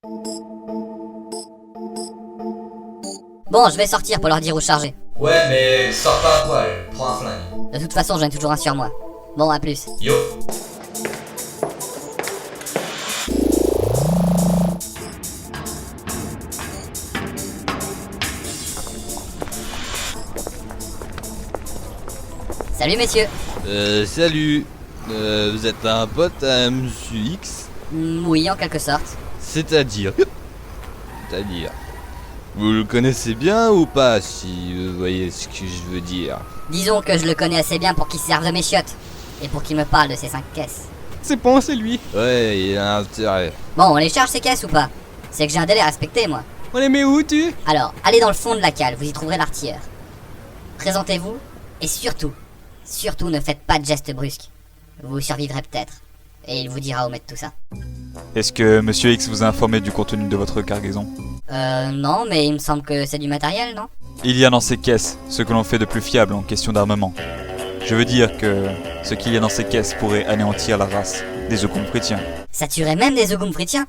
Bon, je vais sortir pour leur dire où charger. Ouais, mais sors pas à poil, prends un flingue. De toute façon, j'en ai toujours un sur moi. Bon, à plus. Yo. Salut messieurs. Salut. Vous êtes un pote à Monsieur X? Oui, en quelque sorte. C'est-à-dire... C'est-à-dire... Vous le connaissez bien ou pas, si vous voyez ce que je veux dire? Disons que je le connais assez bien pour qu'il serve de mes chiottes. Et pour qu'il me parle de ses 5 caisses. C'est bon, c'est lui. Ouais, il a intérêt. Bon, on les charge ces caisses ou pas? C'est que j'ai un délai à respecter, moi. On les met où, tu? Alors, allez dans le fond de la cale, vous y trouverez l'artilleur. Présentez-vous, et surtout ne faites pas de gestes brusques. Vous survivrez peut-être. Et il vous dira où mettre tout ça. Est-ce que Monsieur X vous a informé du contenu de votre cargaison? Non, mais il me semble que c'est du matériel, non? Il y a dans ces caisses ce que l'on fait de plus fiable en question d'armement. Je veux dire que ce qu'il y a dans ces caisses pourrait anéantir la race des Oghumfritiens. Ça tuerait même des Oghumfritiens?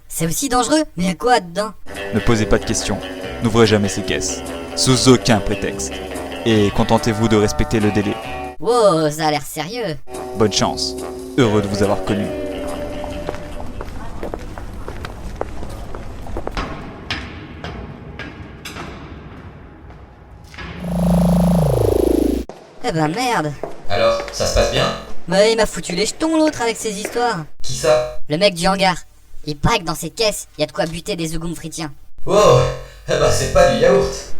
C'est aussi dangereux? Mais à quoi dedans? Ne posez pas de questions, n'ouvrez jamais ces caisses, sous aucun prétexte. Et contentez-vous de respecter le délai. Wow, ça a l'air sérieux. Bonne chance, heureux de vous avoir connu. Eh ben merde. Alors, ça se passe bien? Mais il m'a foutu les jetons l'autre avec ses histoires. Qui ça? Le mec du hangar. Il paraît que dans ces caisses, il y a de quoi buter des Oghumfritiens. Wow, eh ben c'est pas du yaourt.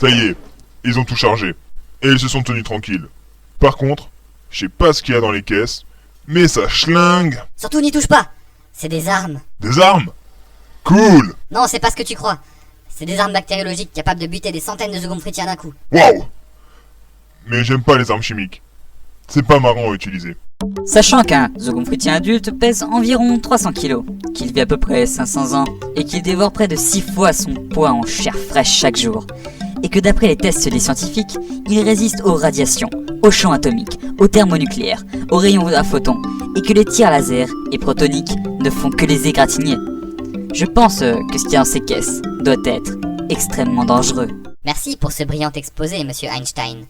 Ça y est, ils ont tout chargé. Et ils se sont tenus tranquilles. Par contre, je sais pas ce qu'il y a dans les caisses, mais ça schlingue. Surtout n'y touche pas. C'est des armes. Des armes? Cool. Non, c'est pas ce que tu crois. C'est des armes bactériologiques capables de buter des centaines de Oghumfritiens d'un coup. Waouh. Mais j'aime pas les armes chimiques. C'est pas marrant à utiliser. Sachant qu'un Zogoumfritien adulte pèse environ 300 kg, qu'il vit à peu près 500 ans et qu'il dévore près de 6 fois son poids en chair fraîche chaque jour, et que d'après les tests des scientifiques, il résiste aux radiations, aux champs atomiques, aux thermonucléaires, aux rayons à photons, et que les tirs laser et protoniques ne font que les égratigner. Je pense que ce qu'il y a dans ces caisses doit être extrêmement dangereux. Merci pour ce brillant exposé, monsieur Einstein.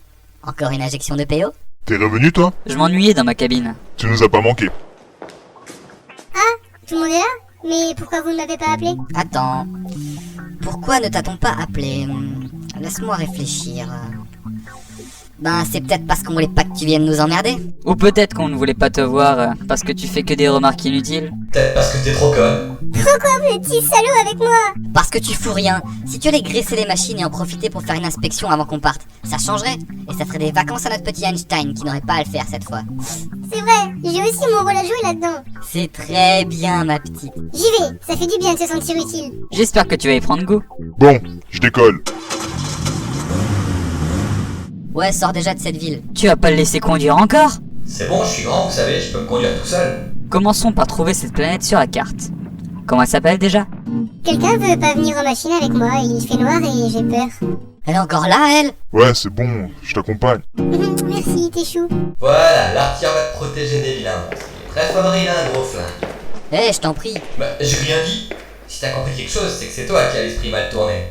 Encore une injection de PO? T'es revenu toi? Je m'ennuyais dans ma cabine. Tu nous as pas manqué. Tout le monde est là? Mais pourquoi vous ne m'avez pas appelé? Attends. Pourquoi ne t'a-t-on pas appelé? Laisse-moi réfléchir. Ben, c'est peut-être parce qu'on voulait pas que tu viennes nous emmerder. Ou peut-être qu'on ne voulait pas te voir parce que tu fais que des remarques inutiles. Peut-être parce que t'es trop conne. Pourquoi vous petit salaud avec moi? Parce que tu fous rien. Si tu allais graisser les machines et en profiter pour faire une inspection avant qu'on parte, ça changerait. Et ça ferait des vacances à notre petit Einstein qui n'aurait pas à le faire cette fois. C'est vrai, j'ai aussi mon rôle à jouer là-dedans. C'est très bien, ma petite. J'y vais, ça fait du bien de se sentir utile. J'espère que tu vas y prendre goût. Bon, je décolle. Ouais, sors déjà de cette ville. Tu vas pas le laisser conduire encore? C'est bon, je suis grand, vous savez, je peux me conduire tout seul. Commençons par trouver cette planète sur la carte. Comment elle s'appelle déjà? Quelqu'un veut pas venir en machine avec moi? Il fait noir et j'ai peur. Elle est encore là, elle? Ouais, c'est bon, je t'accompagne. Merci, t'es chou. Voilà, l'artilleur va te protéger des vilains monstres. Il est très fort, il a un gros flingue. Eh, je t'en prie. Bah, j'ai rien dit. Si t'as compris quelque chose, c'est que c'est toi qui as l'esprit mal tourné.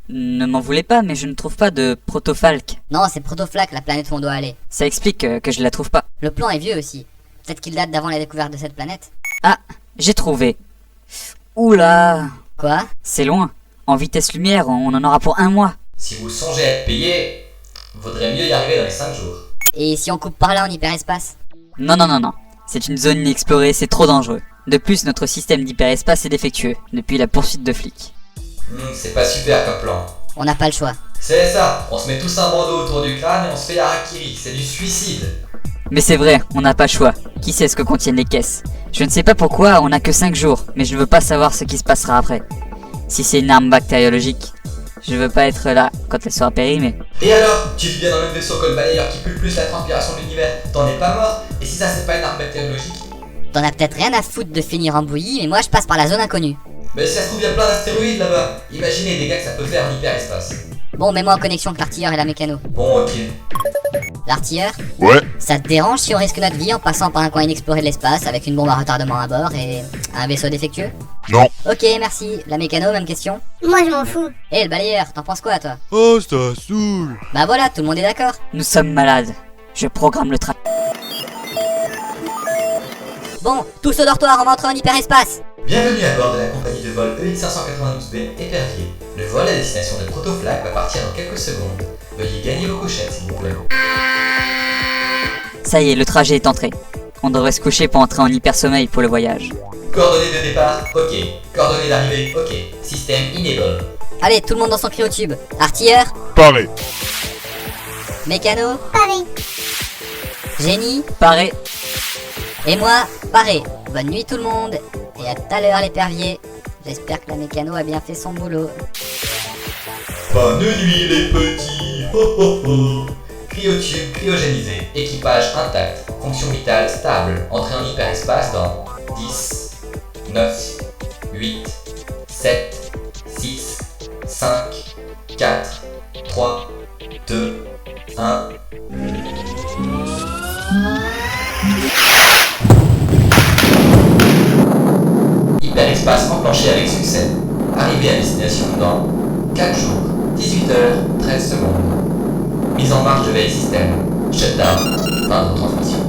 Ne m'en voulez pas, mais je ne trouve pas de protofalque. Non, c'est Protoflac, la planète où on doit aller. Ça explique que je la trouve pas. Le plan est vieux aussi. Peut-être qu'il date d'avant la découverte de cette planète. Ah, j'ai trouvé. Oula, Quoi? c'est loin. En vitesse lumière, on en aura pour 1 mois. Si vous songez à être payé, vaudrait mieux y arriver dans les 5 jours. Et si on coupe par là en hyperespace? Non. C'est une zone inexplorée, c'est trop dangereux. De plus, notre système d'hyperespace est défectueux, depuis la poursuite de flics. C'est pas super comme plan. On n'a pas le choix. C'est ça, on se met tous un bandeau autour du crâne et on se fait harakiri, c'est du suicide. Mais c'est vrai, on n'a pas le choix. Qui sait ce que contiennent les caisses? Je ne sais pas pourquoi, on n'a que 5 jours, mais je ne veux pas savoir ce qui se passera après. Si c'est une arme bactériologique, je veux pas être là quand elle sera périmée. Et alors, tu vis bien dans le même vaisseau que le balayeur qui pue le plus la transpiration de l'univers, t'en es pas mort? Et si ça c'est pas une arme bactériologique? T'en as peut-être rien à foutre de finir en bouillie, mais moi je passe par la zone inconnue. Mais ça se trouve, y a plein d'astéroïdes là-bas. Imaginez les dégâts que ça peut faire en hyperespace. Bon, mets-moi en connexion avec l'artilleur et la mécano. Bon, ok. L'artilleur, Ouais, ça te dérange si on risque notre vie en passant par un coin inexploré de l'espace avec une bombe à retardement à bord et un vaisseau défectueux? Non. Ok, merci. La mécano, même question. Moi je m'en fous. Et le balayeur, t'en penses quoi, toi? Oh, ça saoule. Bah voilà, tout le monde est d'accord. Nous sommes malades. Je programme le train. Bon, tous au dortoir, on va entrer en hyperespace. Bienvenue à bord de la compagnie de vol EX 592B Épervier. Le vol à destination de Protoflag va partir dans quelques secondes. Veuillez gagner vos couchettes, s'il vous plaît. Ça y est, le trajet est entré. On devrait se coucher pour entrer en hypersommeil pour le voyage. Coordonnées de départ, ok. Coordonnées d'arrivée, ok. Système enable. Allez, tout le monde dans son cryotube. Artilleur, Paré. mécano, Pareil. génie, Paré. et moi, paré. Bonne nuit tout le monde, et à tout à l'heure l'épervier. J'espère que la mécano a bien fait son boulot. Bonne nuit les petits, ho ho ho. Cryotube cryogénisé, équipage intact, fonction vitale stable, entrée en hyperespace dans 10, 9, 8, 7, 6, 5, 4, 3, 2, 1. Hyperespace enclenché avec succès. Arrivée à destination dans 4 jours, 18h, 13 secondes. Mise en marche de veille système. Shutdown. Fin de retransmission.